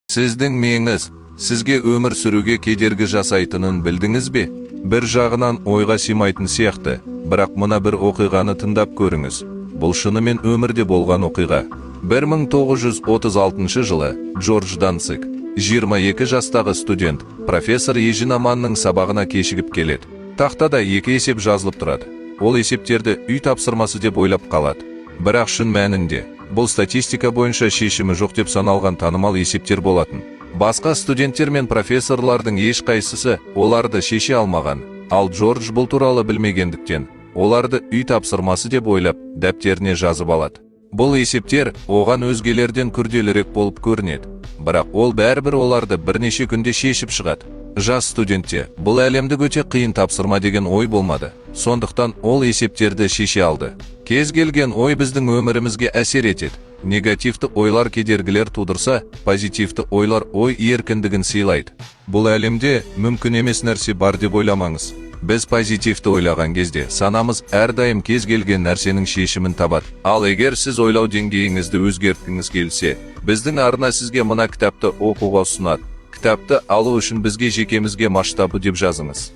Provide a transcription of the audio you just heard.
Сіздің миыңыз сізге өмір сүруге кедергі жасайтынын білдіңіз бе? Bir жағынан ойға сыймайтын сияқты, бірақ мына бір оқиғаны тыңдап көріңіз. Бұл шынымен өмірде болған оқиға. 1936 жылы Джордж Данцик, 22 жастағы студент, профессор Ежинаманның сабағына кешігіп келеді. Тақтада екі есеп жазылып тұрады. Ол есептерді үй тапсырмасы деп ойлап қалады. Бірақ шын мәнінде, бұл статистика бойынша шешімі жоқ деп саналған танымал есептер болатын. Басқа студенттер мен профессорлардың ешқайсысы оларды шеше алмаған, ал Джордж бұл туралы білмегендіктен, оларды үй тапсырмасы деп ойлап, дәптеріне жазып алады. Бұл есептер оған өзгелерден күрделірек болып көрінеді, бірақ ол бәрібір оларды бірнеше күнде шешіп шығады. Жас студентте бұл әлемдік өте қиын тапсырма деген ой болмады, сондықтан ол есептерді шеше алды. Кез келген ой біздің өмірімізге әсер етеді. Негативті ойлар кедергілер тудырса, позитивті ойлар ой еркіндігін сыйлайды. Бұл әлемде мүмкін емес нәрсе бар деп ойламаңыз. Біз позитивті ойлаған кезде санамыз әрдайым кез келген нәрсенің шешімін табады. Ал егер сіз ойлау деңгейіңізді өзгерткіңіз келсе, біздің арна сізге мына кітапты оқуға ұсынады. Кітапты алу үшін бізге жекемізге масштабы деп жазыңыз.